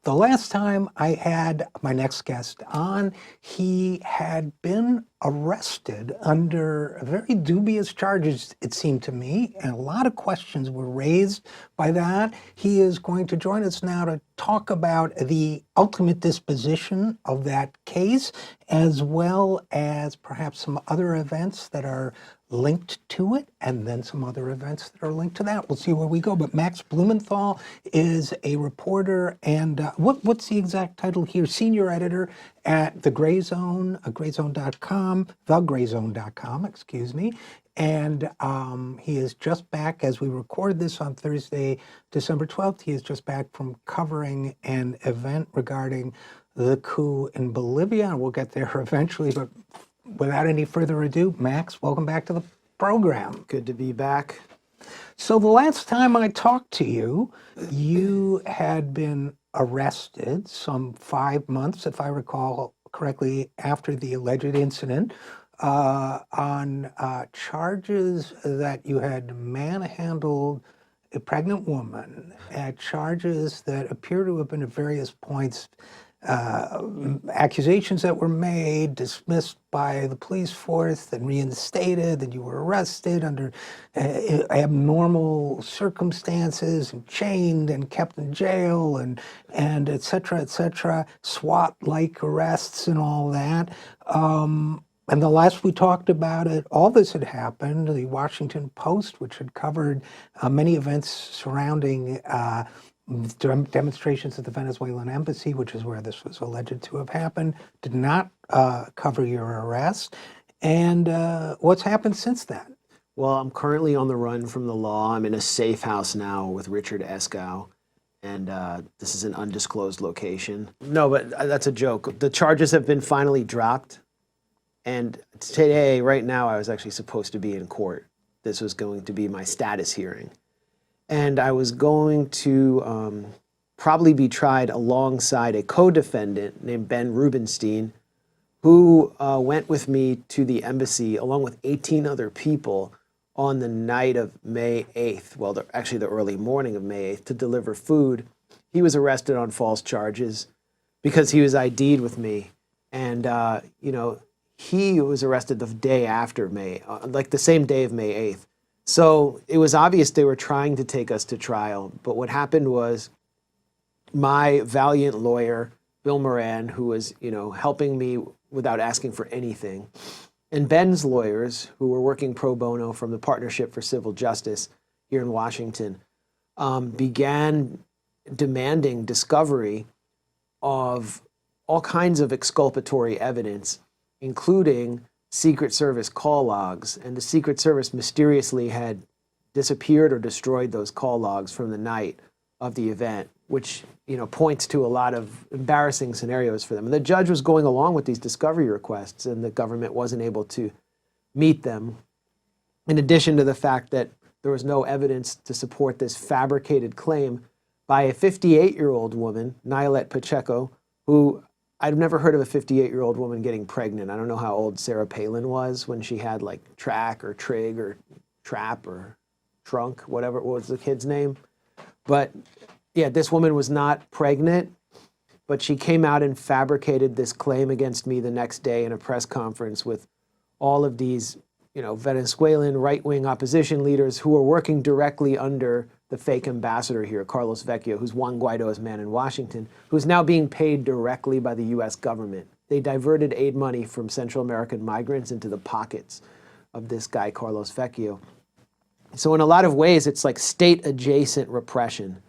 The last time I had my next guest on, he had been arrested under very dubious charges, it seemed to me, and a lot of questions were raised by that. He is going to join us now to talk about the ultimate disposition of that case, as well as perhaps some other events that are linked to it, and then some other events that are linked to that. We'll see where we go. But Max Blumenthal is a reporter, and what's the exact title here? Senior editor at The Gray Zone, grayzone.com, thegrayzone.com, excuse me. And he is just back, as we record this on Thursday, December 12th, he is just back from covering an event regarding the coup in Bolivia, and we'll get there eventually, but without any further ado, Max, welcome back to the program. Good to be back. So the last time I talked to you, you had been arrested some 5 months, if I recall correctly, after the alleged incident, on charges that you had manhandled a pregnant woman, charges that appear to have been at various points accusations that were made, dismissed by the police force, then reinstated, that you were arrested under abnormal circumstances and chained and kept in jail and et cetera, SWAT-like arrests and all that. And the last we talked about it, all this had happened. The Washington Post, which had covered many events surrounding demonstrations at the Venezuelan embassy, which is where this was alleged to have happened, did not cover your arrest. And what's happened since then? Well, I'm currently on the run from the law. I'm in a safe house now with RJ Eskow, and this is an undisclosed location. No, but that's a joke. The charges have been finally dropped, and today, right now, I was actually supposed to be in court. This was going to be my status hearing. And I was going to probably be tried alongside a co-defendant named Ben Rubenstein, who went with me to the embassy along with 18 other people on the night of May 8th, well, actually the early morning of May 8th, to deliver food. He was arrested on false charges because he was ID'd with me. And, he was arrested the day after like the same day of May 8th. So it was obvious they were trying to take us to trial. But what happened was my valiant lawyer, Bill Moran, who was, helping me without asking for anything, and Ben's lawyers, who were working pro bono from the Partnership for Civil Justice here in Washington, began demanding discovery of all kinds of exculpatory evidence, including Secret Service call logs, and the Secret Service mysteriously had disappeared or destroyed those call logs from the night of the event, which points to a lot of embarrassing scenarios for them. And the judge was going along with these discovery requests, and the government wasn't able to meet them, in addition to the fact that there was no evidence to support this fabricated claim by a 58-year-old woman, Nayelette Pacheco, who I've never heard of a 58-year-old woman getting pregnant. I don't know how old Sarah Palin was when she had like Track or Trig or Trap or Trunk, whatever was the kid's name. But yeah, this woman was not pregnant, but she came out and fabricated this claim against me the next day in a press conference with all of these, Venezuelan right-wing opposition leaders who were working directly under the fake ambassador here, Carlos Vecchio, who's Juan Guaido's man in Washington, who's now being paid directly by the U.S. government. They diverted aid money from Central American migrants into the pockets of this guy, Carlos Vecchio. So in a lot of ways, it's like state-adjacent repression,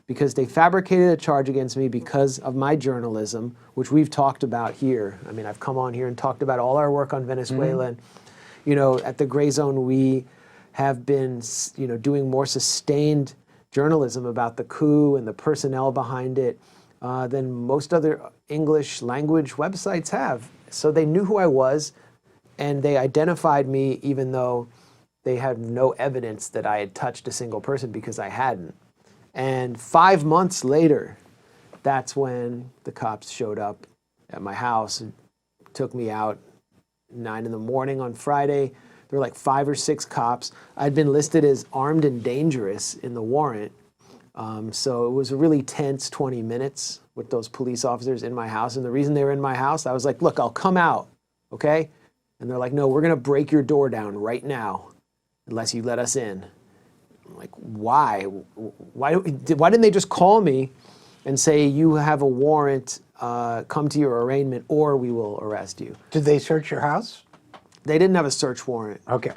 because they fabricated a charge against me because of my journalism, which we've talked about here. I mean, I've come on here and talked about all our work on Venezuela. Mm-hmm. At the Gray Zone, we have been, doing more sustained journalism about the coup and the personnel behind it than most other English language websites have. So they knew who I was, and they identified me even though they had no evidence that I had touched a single person, because I hadn't. And 5 months later, that's when the cops showed up at my house and took me out 9 in the morning on Friday. There were like 5 or 6 cops. I'd been listed as armed and dangerous in the warrant. So it was a really tense 20 minutes with those police officers in my house. And the reason they were in my house, I was like, look, I'll come out, okay? And they're like, no, we're gonna break your door down right now unless you let us in. I'm like, why? Why didn't they just call me and say, you have a warrant, come to your arraignment or we will arrest you? Did they search your house? They didn't have a search warrant. Okay.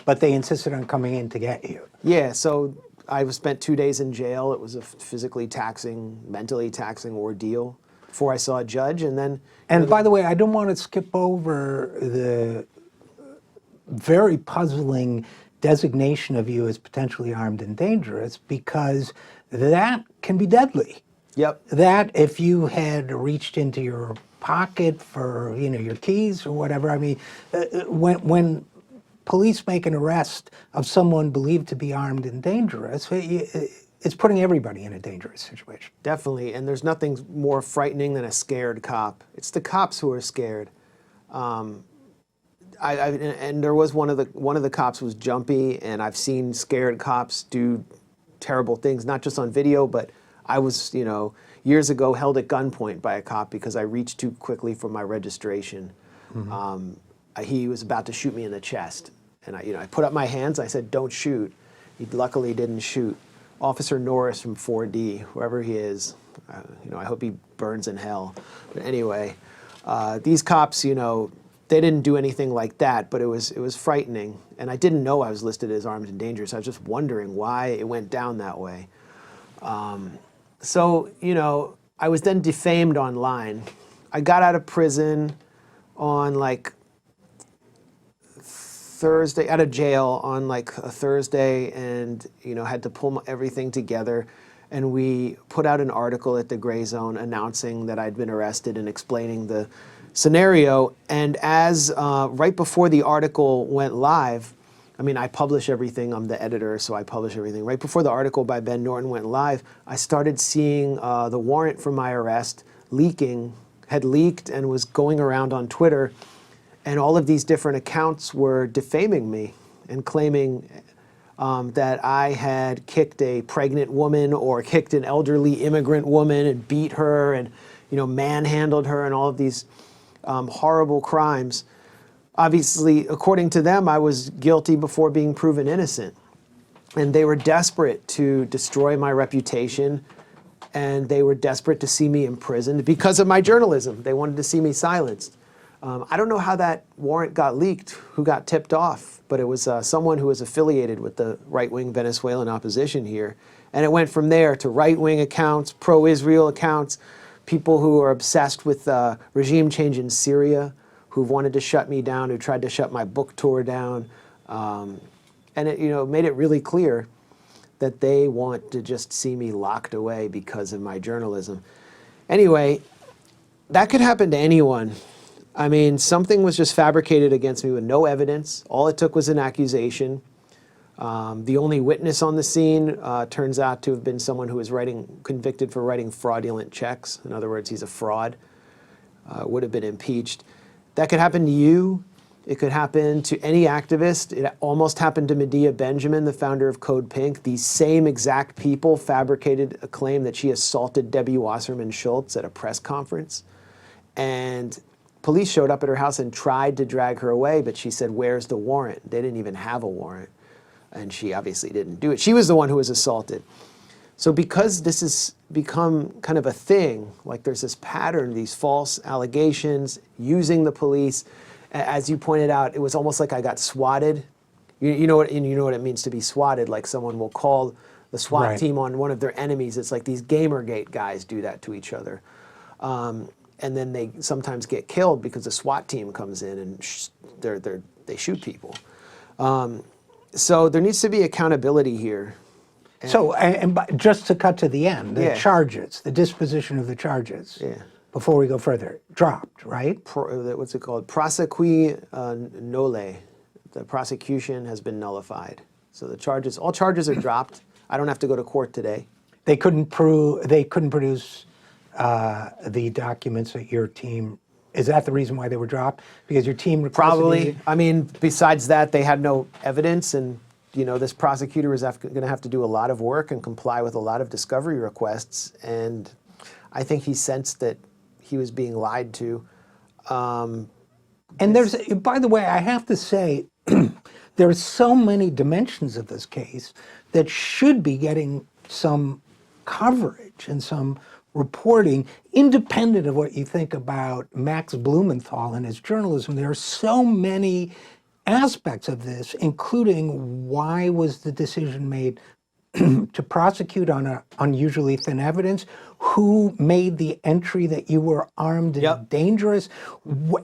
But they insisted on coming in to get you. Yeah, so I spent 2 days in jail. It was a physically taxing, mentally taxing ordeal before I saw a judge, and then... And by the way, I don't want to skip over the very puzzling designation of you as potentially armed and dangerous, because that can be deadly. Yep. That if you had reached into your pocket for, your keys or whatever, I mean, when police make an arrest of someone believed to be armed and dangerous, it's putting everybody in a dangerous situation. Definitely, and there's nothing more frightening than a scared cop. It's the cops who are scared. And there was one of the cops was jumpy, and I've seen scared cops do terrible things, not just on video, but I was, years ago held at gunpoint by a cop because I reached too quickly for my registration. Mm-hmm. He was about to shoot me in the chest, and I put up my hands. I said, "Don't shoot." He luckily didn't shoot. Officer Norris from 4D, whoever he is, I hope he burns in hell. But anyway, these cops, they didn't do anything like that, but it was frightening, and I didn't know I was listed as armed and dangerous. I was just wondering why it went down that way. So, I was then defamed online. I got out of prison on Thursday, out of jail on a Thursday, and had to pull everything together, and we put out an article at the Gray Zone announcing that I'd been arrested and explaining the scenario. And as right before the article went live, I publish everything. I'm the editor, so I publish everything. Right before the article by Ben Norton went live, I started seeing the warrant for my arrest had leaked and was going around on Twitter. And all of these different accounts were defaming me and claiming that I had kicked a pregnant woman or kicked an elderly immigrant woman and beat her and, manhandled her and all of these horrible crimes. Obviously, according to them, I was guilty before being proven innocent. And they were desperate to destroy my reputation, and they were desperate to see me imprisoned because of my journalism. They wanted to see me silenced. I don't know how that warrant got leaked, who got tipped off, but it was someone who was affiliated with the right-wing Venezuelan opposition here. And it went from there to right-wing accounts, pro-Israel accounts, people who are obsessed with regime change in Syria, who've wanted to shut me down, who tried to shut my book tour down. And it made it really clear that they want to just see me locked away because of my journalism. Anyway, that could happen to anyone. Something was just fabricated against me with no evidence. All it took was an accusation. The only witness on the scene turns out to have been someone who was convicted for writing fraudulent checks. In other words, he's a fraud. Would have been impeached. That could happen to you. It could happen to any activist. It almost happened to Medea Benjamin, the founder of Code Pink. These same exact people fabricated a claim that she assaulted Debbie Wasserman Schultz at a press conference. And police showed up at her house and tried to drag her away, but she said, "Where's the warrant?" They didn't even have a warrant, and she obviously didn't do it. She was the one who was assaulted. So because this has become kind of a thing, there's this pattern, these false allegations, using the police, as you pointed out, it was almost like I got swatted. You know what it means to be swatted, like someone will call the SWAT team on one of their enemies. It's like these Gamergate guys do that to each other. And then they sometimes get killed because the SWAT team comes in and they shoot people. So there needs to be accountability here. So, just to cut to the end, the charges, the disposition of the charges, before we go further, dropped, right? What's it called? Prosecui nole. The prosecution has been nullified. So all charges are dropped. I don't have to go to court today. They couldn't produce the documents that your team, is that the reason why they were dropped? Because your team requested Probably. Besides that, they had no evidence, and this prosecutor is going to have to do a lot of work and comply with a lot of discovery requests. And I think he sensed that he was being lied to. And there's, by the way, I have to say, there's so many dimensions of this case that should be getting some coverage and some reporting, independent of what you think about Max Blumenthal and his journalism. There are so many aspects of this, including why was the decision made to prosecute on unusually thin evidence, who made the entry that you were armed and dangerous,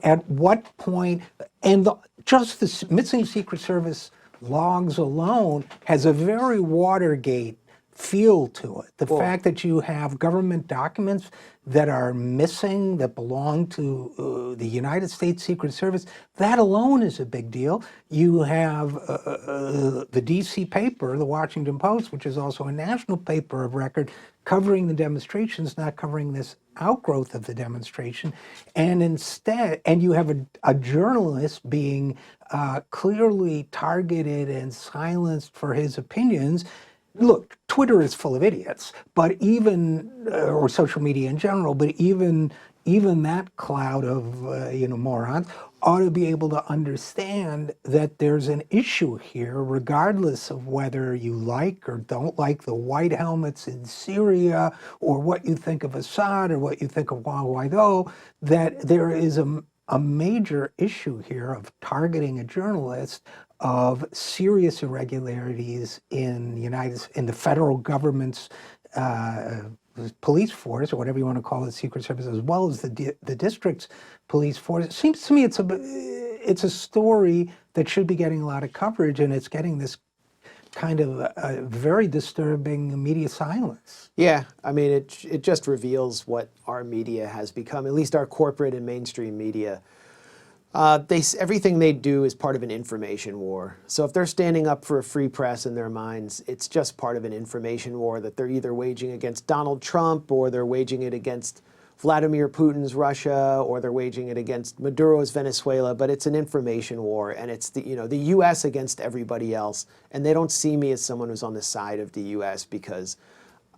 at what point, and just the missing Secret Service logs alone has a very Watergate feel to it. The fact that you have government documents that are missing, that belong to the United States Secret Service, that alone is a big deal. You have the DC paper, the Washington Post, which is also a national paper of record, covering the demonstrations, not covering this outgrowth of the demonstration. And instead, and you have a journalist being clearly targeted and silenced for his opinions. Look, Twitter is full of idiots, but even, or social media in general, but even that cloud of morons ought to be able to understand that there's an issue here, regardless of whether you like or don't like the white helmets in Syria, or what you think of Assad, or what you think of Guaido, that there is a major issue here of targeting a journalist, of serious irregularities in the federal government's police force, or whatever you want to call it, Secret Service, as well as the district's police force. It seems to me it's a story that should be getting a lot of coverage, and it's getting this kind of a very disturbing media silence. Yeah, I mean, it just reveals what our media has become, at least our corporate and mainstream media. Everything they do is part of an information war. So if they're standing up for a free press in their minds, it's just part of an information war that they're either waging against Donald Trump, or they're waging it against Vladimir Putin's Russia, or they're waging it against Maduro's Venezuela. But it's an information war, and it's the U.S. against everybody else. And they don't see me as someone who's on the side of the U.S. because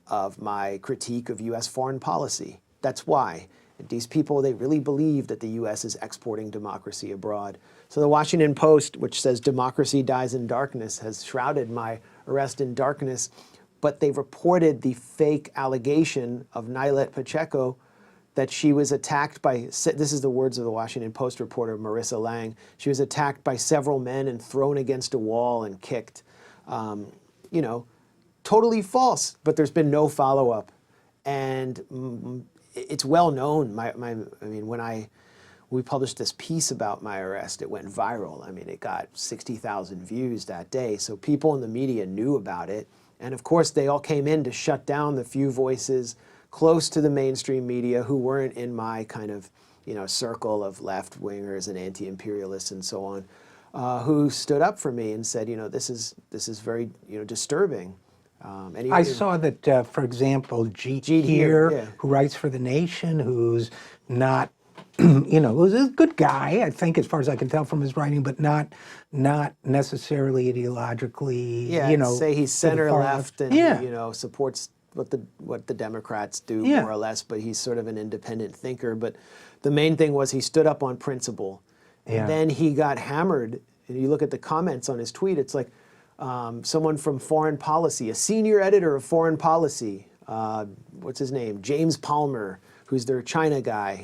of my critique of U.S. foreign policy. That's why. These people, they really believe that the U.S. is exporting democracy abroad. So the Washington Post, which says democracy dies in darkness, has shrouded my arrest in darkness. But they reported the fake allegation of Nailet Pacheco that she was attacked by, this is the words of the Washington Post reporter Marissa Lang, she was attacked by several men and thrown against a wall and kicked. Totally false, but there's been no follow-up. And it's well known. When we published this piece about my arrest, it went viral. I mean, it got 60,000 views that day. So people in the media knew about it. And of course, they all came in to shut down the few voices close to the mainstream media who weren't in my kind of, circle of left-wingers and anti-imperialists and so on, who stood up for me and said, this is very, disturbing. I saw that, for example, Jeet here, who writes for The Nation, who's not, who's a good guy, I think, as far as I can tell from his writing, but not necessarily ideologically, say he's center-left and, supports what the Democrats do, more or less, but he's sort of an independent thinker. But the main thing was he stood up on principle. And then he got hammered. And you look at the comments on his tweet, it's like, someone from Foreign Policy, a senior editor of Foreign Policy, what's his name? James Palmer, who's their China guy,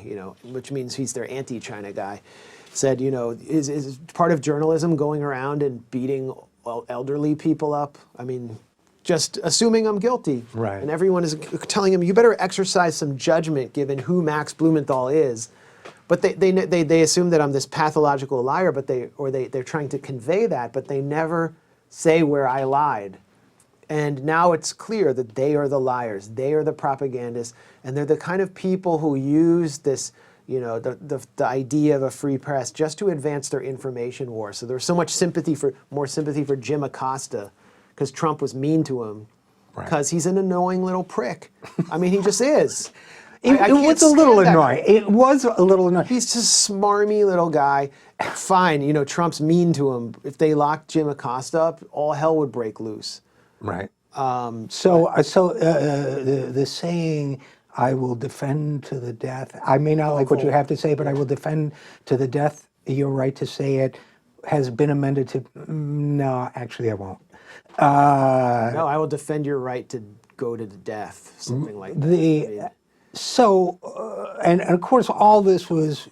which means he's their anti-China guy, said, is part of journalism going around and beating elderly people up? I mean, just assuming I'm guilty. Right. And everyone is telling him, you better exercise some judgment given who Max Blumenthal is. But they assume that I'm this pathological liar, but they're trying to convey that, but they never say where I lied. And now it's clear that they are the liars. They are the propagandists. And they're the kind of people who use this, the idea of a free press just to advance their information war. So there's so much more sympathy for Jim Acosta because Trump was mean to him. Because he's an annoying little prick. I mean, he just is. It can't was a little stand that annoying. It was a little annoying. He's just smarmy little guy. Fine, you know, Trump's mean to him. If they locked Jim Acosta up, all hell would break loose. Right. The saying, "I will defend to the death." I may not like what you have to say, but I will defend to the death your right to say it. Has been amended to. No, actually, I won't. No, I will defend your right to go to the death. Something like that. And of course, all this was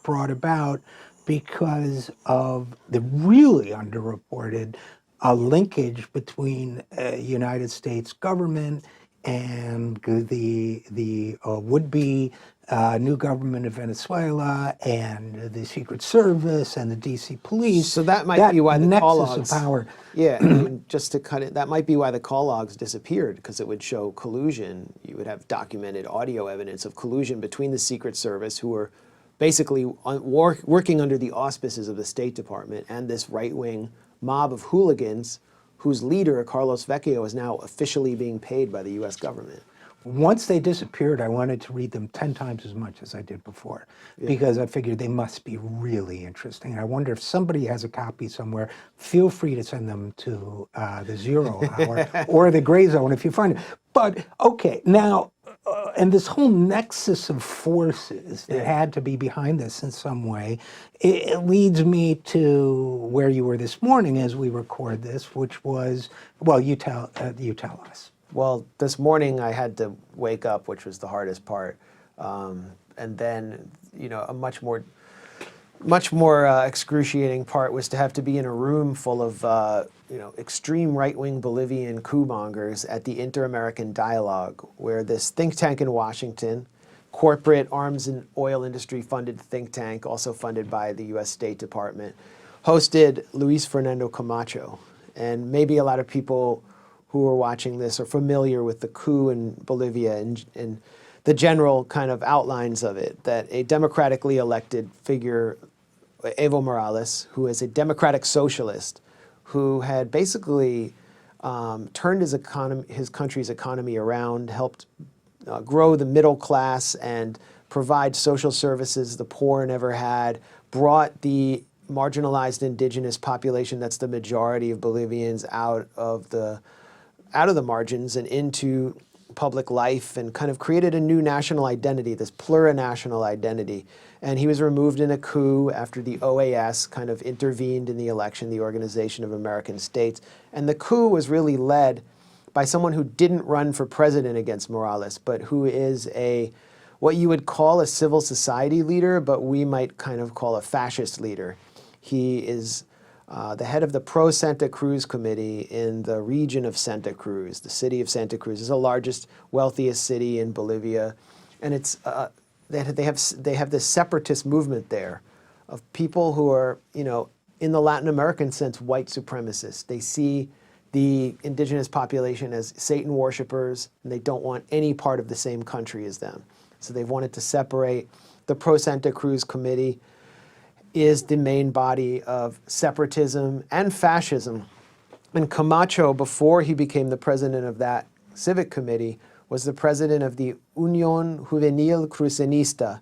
brought about because of the really underreported linkage between United States government and the would-be new government of Venezuela and the Secret Service and the DC police. So that might be why the call nexus logs. of power. Yeah, I mean, just to cut it, that might be why the call logs disappeared, because it would show collusion. You would have documented audio evidence of collusion between the Secret Service, who were basically working under the auspices of the State Department, and this right-wing mob of hooligans whose leader, Carlos Vecchio, is now officially being paid by the U.S. government. Once they disappeared, I wanted to read them 10 times as much as I did before, because I figured they must be really interesting. And I wonder if somebody has a copy somewhere. Feel free to send them to the 0 Hour or the Gray Zone if you find it. But okay, now, and this whole nexus of forces that had to be behind this in some way, it leads me to where you were this morning as we record this, which was, well, you tell us. Well, this morning I had to wake up, which was the hardest part, and then, you know, a much more excruciating part was to have to be in a room full of you know, extreme right-wing Bolivian coup mongers at the Inter-American Dialogue, where this think tank in Washington, corporate arms and oil industry funded think tank, also funded by the U.S. State Department, hosted Luis Fernando Camacho. And maybe a lot of people who are watching this are familiar with the coup in Bolivia and the general kind of outlines of it, that a democratically elected figure, Evo Morales, who is a democratic socialist, who had basically turned his country's economy around, helped grow the middle class and provide social services the poor never had, brought the marginalized indigenous population, that's the majority of Bolivians, out of the margins and into public life, and kind of created a new national identity, this plurinational identity. And he was removed in a coup after the OAS kind of intervened in the election, the Organization of American States. And the coup was really led by someone who didn't run for president against Morales, but who is what you would call a civil society leader, but we might kind of call a fascist leader. He is the head of the Pro-Santa Cruz Committee in the region of Santa Cruz. The city of Santa Cruz is the largest, wealthiest city in Bolivia. And it's they have this separatist movement there of people who are, you know, in the Latin American sense, white supremacists. They see the indigenous population as Satan worshipers, and they don't want any part of the same country as them. So they've wanted to separate. The Pro-Santa Cruz Committee is the main body of separatism and fascism. And Camacho, before he became the president of that civic committee, was the president of the Unión Juvenil Crucenista,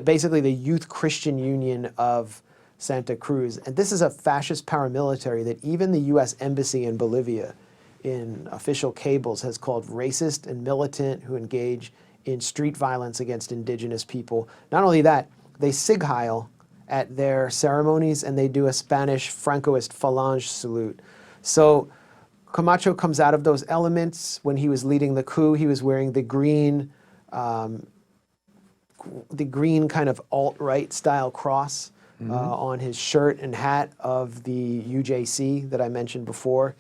basically the youth Christian union of Santa Cruz. And this is a fascist paramilitary that even the U.S. Embassy in Bolivia, in official cables, has called racist and militant, who engage in street violence against indigenous people. Not only that, they sig heil at their ceremonies, and they do a Spanish Francoist phalange salute. So Camacho comes out of those elements. When he was leading the coup, he was wearing the green kind of alt-right style cross on his shirt and hat of the UJC that I mentioned before.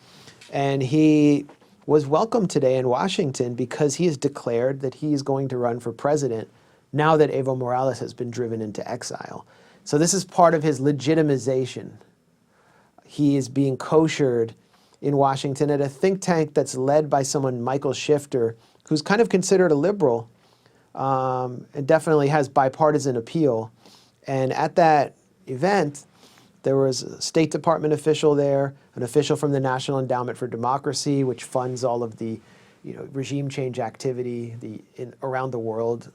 And he was welcomed today in Washington because he has declared that he is going to run for president now that Evo Morales has been driven into exile. So this is part of his legitimization. He is being koshered in Washington at a think tank that's led by someone, Michael Shifter, who's kind of considered a liberal and definitely has bipartisan appeal. And at that event, there was a State Department official there, an official from the National Endowment for Democracy, which funds all of the regime change activity around the world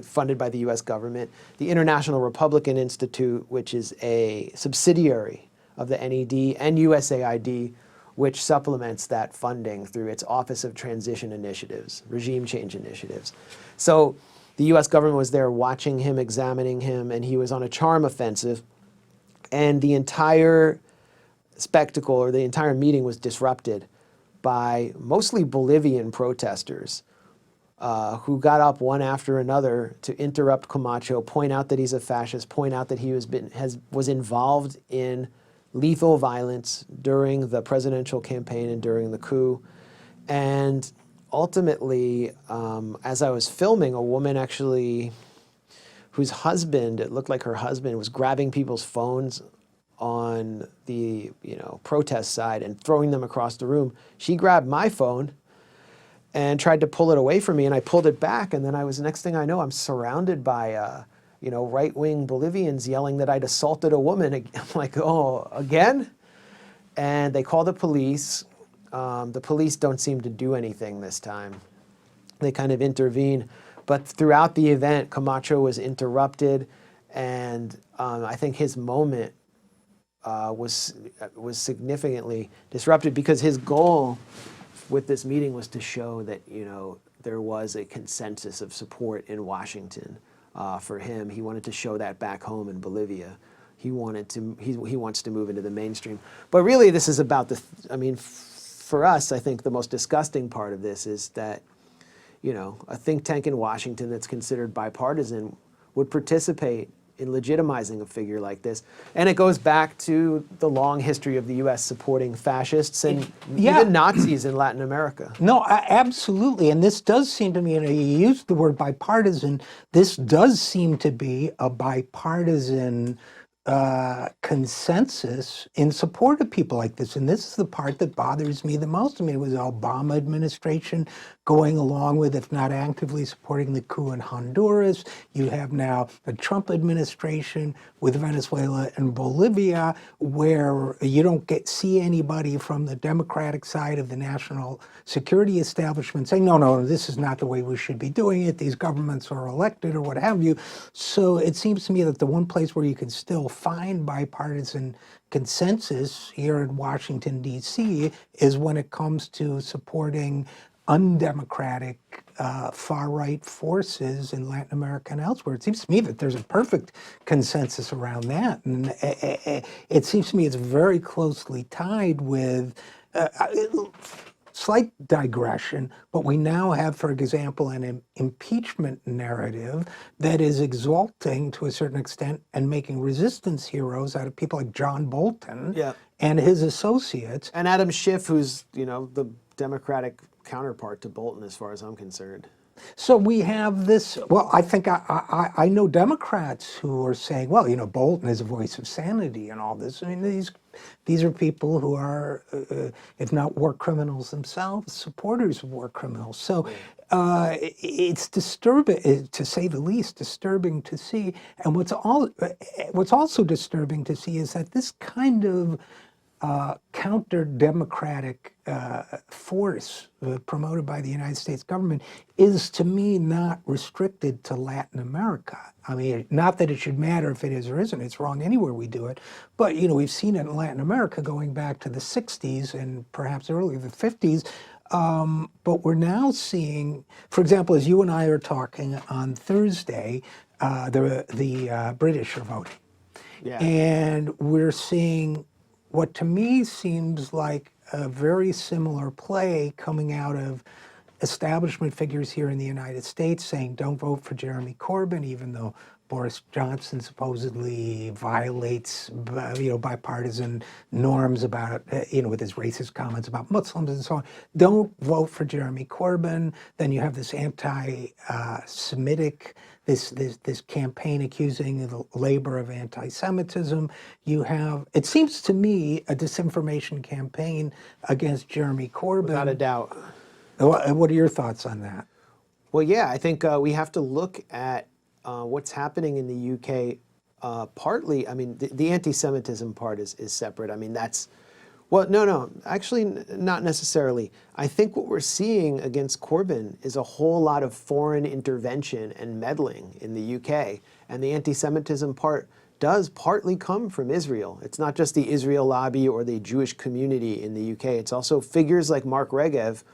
funded by the U.S. government. The International Republican Institute, which is a subsidiary of the NED, and USAID, which supplements that funding through its Office of Transition Initiatives, regime change initiatives. So the U.S. government was there watching him, examining him, and he was on a charm offensive. And the entire spectacle, or the entire meeting, was disrupted by mostly Bolivian protesters who got up one after another to interrupt Camacho, point out that he's a fascist, point out that he was involved in lethal violence during the presidential campaign and during the coup. And ultimately, as I was filming, a woman actually, whose husband, it looked like her husband, was grabbing people's phones on the protest side and throwing them across the room. She grabbed my phone and tried to pull it away from me, and I pulled it back, and then next thing I know, I'm surrounded by right-wing Bolivians yelling that I'd assaulted a woman. I'm like, oh, again? And they call the police. The police don't seem to do anything this time. They kind of intervene. But throughout the event, Camacho was interrupted, and I think his moment was significantly disrupted, because his goal with this meeting was to show that there was a consensus of support in Washington for him. He wanted to show that back home in Bolivia. He wants to move into the mainstream. But really, this is about for us, I think the most disgusting part of this is that a think tank in Washington that's considered bipartisan would participate in legitimizing a figure like this. And it goes back to the long history of the U.S. supporting fascists and even Nazis in Latin America. No, absolutely. And this does seem to me, you used the word bipartisan, this does seem to be a bipartisan consensus in support of people like this. And this is the part that bothers me the most. I mean, it was the Obama administration going along with, if not actively supporting, the coup in Honduras. You have now the Trump administration with Venezuela and Bolivia, where you don't see anybody from the Democratic side of the national security establishment saying, no, this is not the way we should be doing it. These governments are elected or what have you. So it seems to me that the one place where you can still find bipartisan consensus here in Washington, D.C., is when it comes to supporting undemocratic far-right forces in Latin America and elsewhere. It seems to me that there's a perfect consensus around that. And it seems to me it's very closely tied with slight digression, but we now have, for example, an impeachment narrative that is exalting to a certain extent and making resistance heroes out of people like John Bolton and his associates. And Adam Schiff, who's the Democratic counterpart to Bolton as far as I'm concerned. So we have this, well, I think I know Democrats who are saying, well, Bolton is a voice of sanity and all this. I mean, these are people who are, if not war criminals themselves, supporters of war criminals. So it's disturbing, to say the least, disturbing to see. And what's also disturbing to see is that this kind of counter-democratic force promoted by the United States government is, to me, not restricted to Latin America. I mean, not that it should matter if it is or isn't. It's wrong anywhere we do it. But, we've seen it in Latin America going back to the 60s and perhaps earlier the 50s. But we're now seeing, for example, as you and I are talking on Thursday, the British are voting. Yeah. And we're seeing what to me seems like a very similar play coming out of establishment figures here in the United States saying, don't vote for Jeremy Corbyn, even though Boris Johnson supposedly violates, bipartisan norms about, with his racist comments about Muslims and so on. Don't vote for Jeremy Corbyn. Then you have this anti-Semitic, this campaign accusing the labor of anti-Semitism. You have, it seems to me, a disinformation campaign against Jeremy Corbyn. Without a doubt. What are your thoughts on that? Well, yeah, I think we have to look at what's happening in the UK. Partly, I mean, the anti-Semitism part is separate. I mean, that's Well, no, actually, not necessarily. I think what we're seeing against Corbyn is a whole lot of foreign intervention and meddling in the UK, and the anti-Semitism part does partly come from Israel. It's not just the Israel lobby or the Jewish community in the UK. It's also figures like Mark Regev,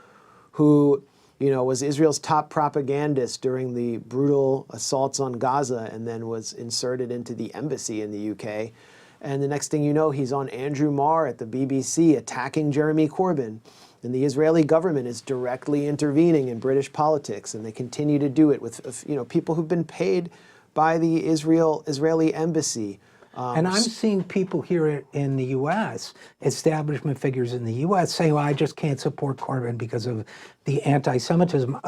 who was Israel's top propagandist during the brutal assaults on Gaza and then was inserted into the embassy in the UK. And the next thing you know, he's on Andrew Marr at the BBC attacking Jeremy Corbyn. And the Israeli government is directly intervening in British politics, and they continue to do it with people who've been paid by the Israeli embassy. And I'm seeing people here in the U.S., establishment figures in the U.S., saying, well, I just can't support Corbyn because of the anti-Semitism.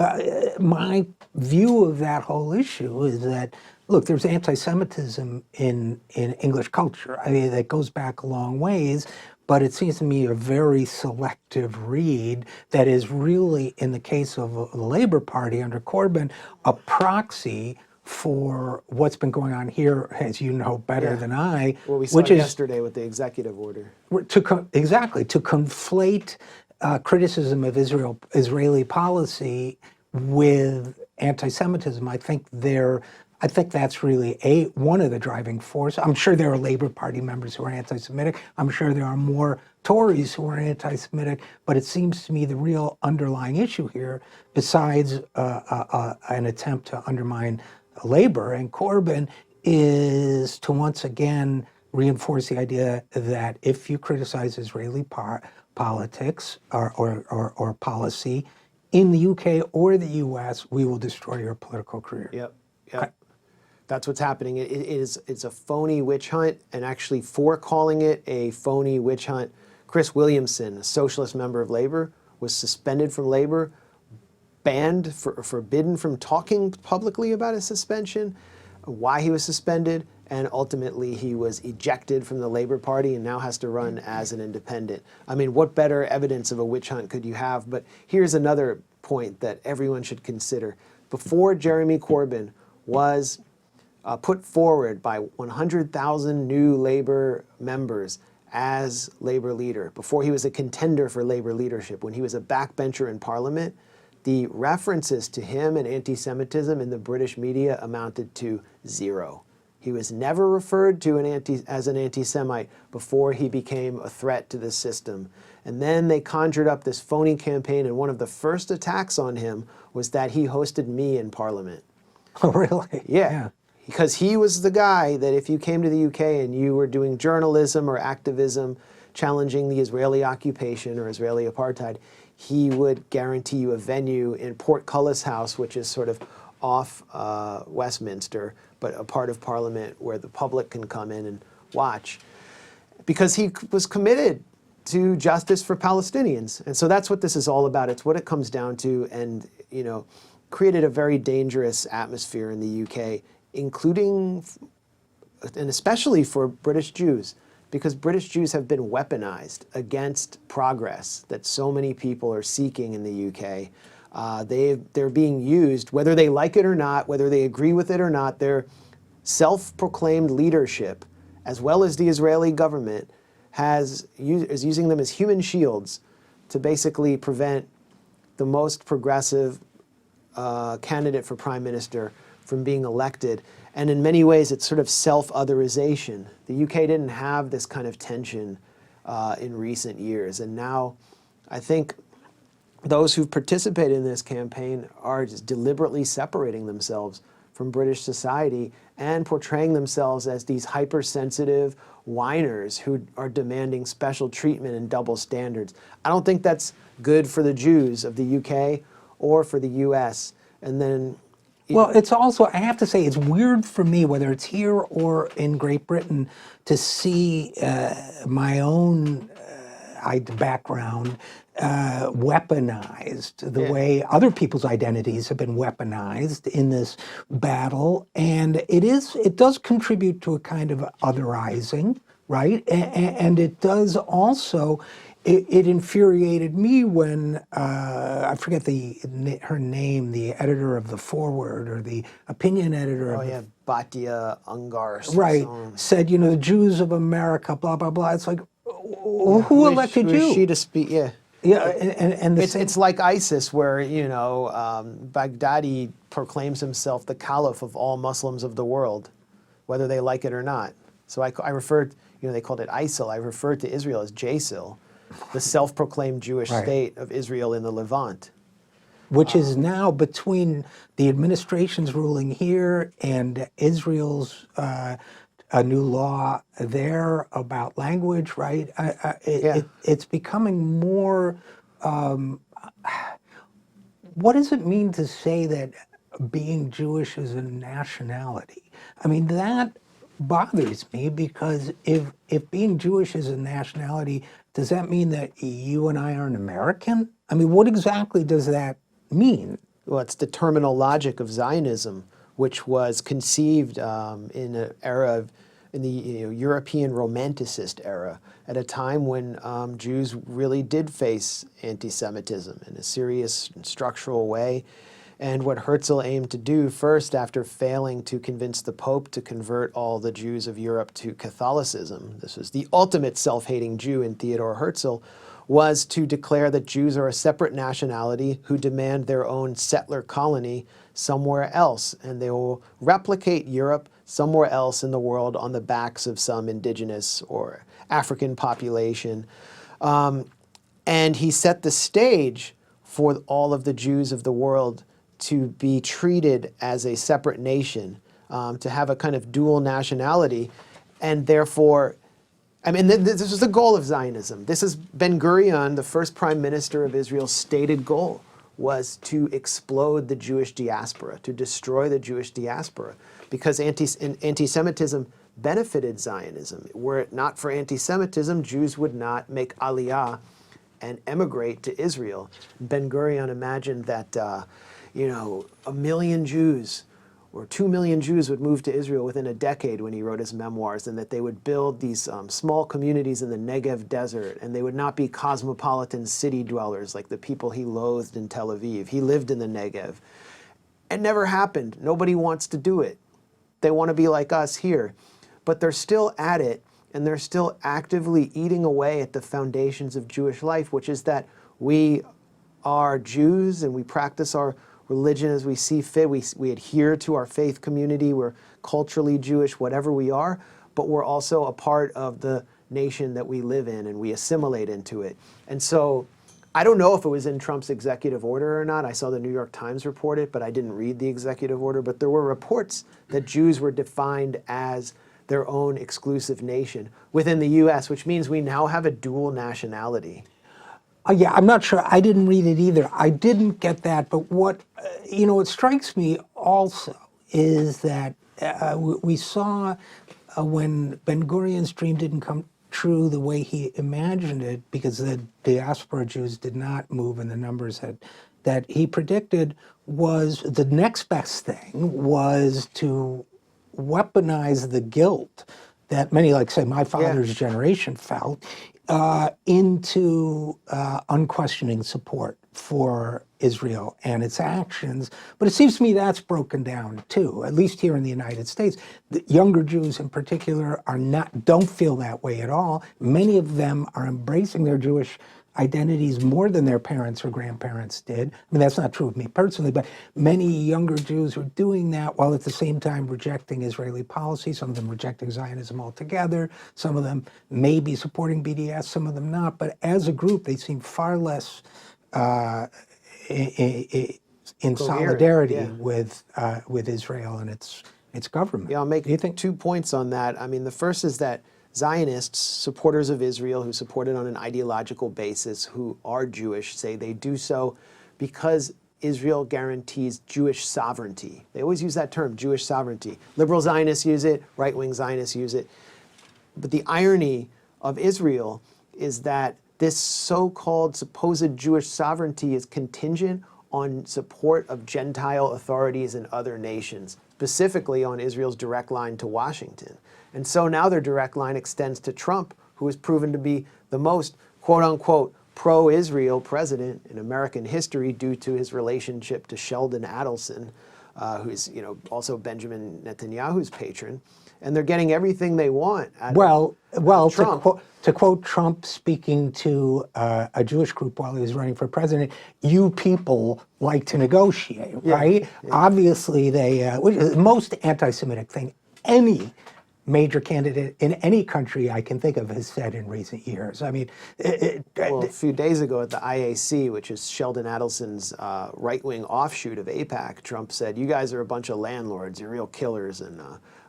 My view of that whole issue is that, look, there's anti-Semitism in English culture. I mean, that goes back a long ways, but it seems to me a very selective read that is really, in the case of the Labour Party under Corbyn, a proxy for what's been going on here, as you know better than I. Well, we saw it yesterday with the executive order. To conflate criticism of Israeli policy with anti-Semitism. I think that's really one of the driving forces. I'm sure there are Labour Party members who are anti-Semitic. I'm sure there are more Tories who are anti-Semitic. But it seems to me the real underlying issue here, besides an attempt to undermine Labour and Corbyn, is to once again reinforce the idea that if you criticize Israeli politics or policy in the UK or the US, we will destroy your political career. Yep. That's what's happening. It's a phony witch hunt, and actually for calling it a phony witch hunt, Chris Williamson, a socialist member of Labour, was suspended from Labour, forbidden from talking publicly about his suspension, why he was suspended, and ultimately he was ejected from the Labour Party and now has to run as an independent. I mean, what better evidence of a witch hunt could you have? But here's another point that everyone should consider. Before Jeremy Corbyn was put forward by 100,000 new Labour members as Labour leader, before he was a contender for Labour leadership, when he was a backbencher in Parliament, the references to him and anti-Semitism in the British media amounted to zero. He was never referred to as an anti-Semite before he became a threat to the system. And then they conjured up this phony campaign, and one of the first attacks on him was that he hosted me in Parliament. Oh, really? Yeah. Because he was the guy that if you came to the UK and you were doing journalism or activism challenging the Israeli occupation or Israeli apartheid, he would guarantee you a venue in Portcullis House, which is sort of off Westminster, but a part of Parliament where the public can come in and watch, because he was committed to justice for Palestinians. And so that's what this is all about. It's what it comes down to, and created a very dangerous atmosphere in the UK, including and especially for British Jews, because British Jews have been weaponized against progress that so many people are seeking in the UK. They're being used, whether they like it or not, whether they agree with it or not. Their self-proclaimed leadership, as well as the Israeli government, is using them as human shields to basically prevent the most progressive candidate for prime minister from being elected. And in many ways, it's sort of self-otherization. The UK didn't have this kind of tension in recent years. And now I think those who've participated in this campaign are just deliberately separating themselves from British society and portraying themselves as these hypersensitive whiners who are demanding special treatment and double standards. I don't think that's good for the Jews of the UK or for the US. And then well, it's also, I have to say, it's weird for me, whether it's here or in Great Britain, to see my own background weaponized the way other people's identities have been weaponized in this battle. And it does contribute to a kind of otherizing, right? And it does also, it infuriated me when, I forget her name, the editor of The Forward, or the opinion editor of Batia Ungar. Right, said, the Jews of America, blah, blah, blah. It's like, Who elected Who is she you? to speak? Yeah. Yeah, and the same. It's like ISIS, where Baghdadi proclaims himself the caliph of all Muslims of the world, whether they like it or not. So I referred, they called it ISIL. I referred to Israel as JSIL, the self-proclaimed Jewish Right. state of Israel in the Levant. Which is now between the administration's ruling here and Israel's a new law there about language, right? Yeah. It's becoming more. What does it mean to say that being Jewish is a nationality? I mean, that bothers me because if being Jewish is a nationality, does that mean that you and I are an American? I mean, what exactly does that mean? Well, it's the terminal logic of Zionism, which was conceived in an era in the European Romanticist era, at a time when Jews really did face anti-Semitism in a serious and structural way. And what Herzl aimed to do first, after failing to convince the Pope to convert all the Jews of Europe to Catholicism, this was the ultimate self-hating Jew in Theodor Herzl, was to declare that Jews are a separate nationality who demand their own settler colony somewhere else, and they will replicate Europe somewhere else in the world on the backs of some indigenous or African population. And he set the stage for all of the Jews of the world to be treated as a separate nation, to have a kind of dual nationality, and therefore, I mean, this was the goal of Zionism. This is Ben Gurion, the first prime minister of Israel's stated goal was to explode the Jewish diaspora, to destroy the Jewish diaspora, because anti-Semitism benefited Zionism. Were it not for anti-Semitism, Jews would not make aliyah and emigrate to Israel. Ben Gurion imagined that, 1 million Jews or 2 million Jews would move to Israel within a decade when he wrote his memoirs, and that they would build these small communities in the Negev desert, and they would not be cosmopolitan city dwellers like the people he loathed in Tel Aviv. He lived in the Negev. It never happened. Nobody wants to do it. They want to be like us here. But they're still at it, and they're still actively eating away at the foundations of Jewish life, which is that we are Jews and we practice our religion as we see fit. We adhere to our faith community. We're culturally Jewish, whatever we are, but we're also a part of the nation that we live in, and we assimilate into it. And so I don't know if it was in Trump's executive order or not. I saw the New York Times report it, but I didn't read the executive order. But there were reports that Jews were defined as their own exclusive nation within the U.S., which means we now have a dual nationality. Yeah, I'm not sure. I didn't read it either. I didn't get that. But what, it strikes me also is that we saw when Ben Gurion's dream didn't come true the way he imagined it, because the diaspora Jews did not move in the numbers that he predicted, was the next best thing was to weaponize the guilt that many, like say my father's generation felt, into unquestioning support for Israel and its actions. But it seems to me that's broken down too, at least here in the United States. The younger Jews in particular don't feel that way at all. Many of them are embracing their Jewish identities more than their parents or grandparents did. I mean, that's not true of me personally, but many younger Jews are doing that while at the same time rejecting Israeli policy, some of them rejecting Zionism altogether, some of them may be supporting BDS, some of them not, but as a group, they seem far less in solidarity with Israel and its government. Yeah, I'll make Do you think? 2 points on that. I mean, the first is that Zionists, supporters of Israel who support it on an ideological basis, who are Jewish, say they do so because Israel guarantees Jewish sovereignty. They always use that term, Jewish sovereignty. Liberal Zionists use it, right-wing Zionists use it. But the irony of Israel is that this so-called supposed Jewish sovereignty is contingent on support of Gentile authorities in other nations, specifically on Israel's direct line to Washington. And so now their direct line extends to Trump, who has proven to be the most, quote-unquote, pro-Israel president in American history due to his relationship to Sheldon Adelson. who's also Benjamin Netanyahu's patron, and they're getting everything they want out Well, of Trump. to quote Trump speaking to a Jewish group while he was running for president, you people like to negotiate, right? Yeah. Obviously, which is the most anti-Semitic thing any major candidate in any country I can think of has said in recent years. I mean, Well, a few days ago at the IAC, which is Sheldon Adelson's right-wing offshoot of AIPAC, Trump said, "You guys are a bunch of landlords. You're real killers, and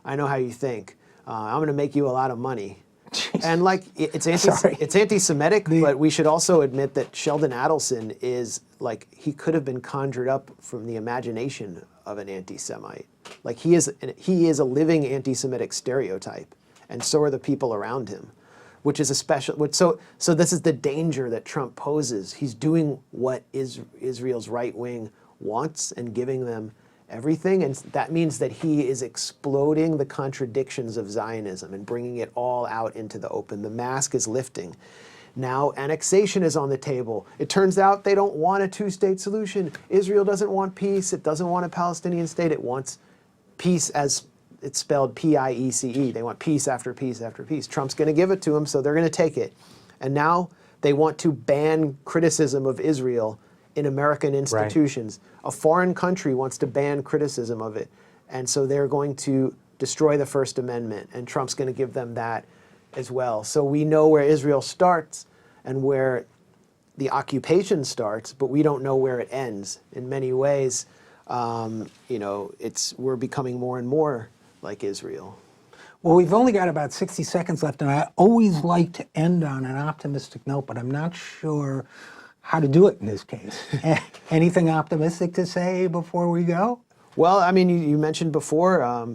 I know how you think. I'm going to make you a lot of money." Jeez. And like it's anti-Semitic, but we should also admit that Sheldon Adelson is like he could have been conjured up from the imagination of an anti-Semite. Like he is a living anti-Semitic stereotype, and so are the people around him, which is a special. So this is the danger that Trump poses. He's doing what Israel's right wing wants and giving them everything, and that means that he is exploding the contradictions of Zionism and bringing it all out into the open. The mask is lifting. Now annexation is on the table. It turns out they don't want a two-state solution. Israel doesn't want peace. It doesn't want a Palestinian state. It wants peace as it's spelled P-I-E-C-E. They want peace after peace after peace. Trump's going to give it to them, so they're going to take it. And now they want to ban criticism of Israel in American institutions. Right. A foreign country wants to ban criticism of it. And so they're going to destroy the First Amendment, and Trump's going to give them that as well. So we know where Israel starts and where the occupation starts, but we don't know where it ends. In many ways, we're becoming more and more like Israel. Well, we've only got about 60 seconds left, and I always like to end on an optimistic note, but I'm not sure how to do it in this case. Anything optimistic to say before we go? Well, I mean, you mentioned before,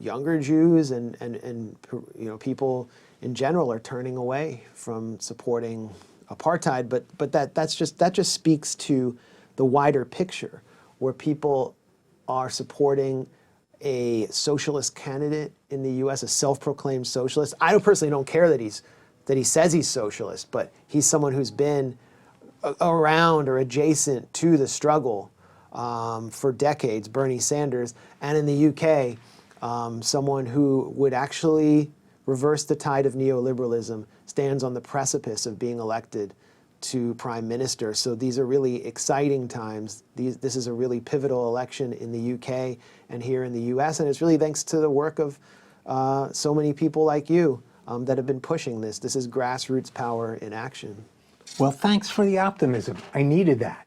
younger Jews and people in general are turning away from supporting apartheid, but that just speaks to the wider picture, where people are supporting a socialist candidate in the U.S., a self-proclaimed socialist. I personally don't care that he says he's socialist, but he's someone who's been around or adjacent to the struggle for decades, Bernie Sanders, and in the UK, someone who would actually reverse the tide of neoliberalism, stands on the precipice of being elected to prime minister. So these are really exciting times. This is a really pivotal election in the UK and here in the US, and it's really thanks to the work of so many people like you that have been pushing this. This is grassroots power in action. Well, thanks for the optimism. I needed that.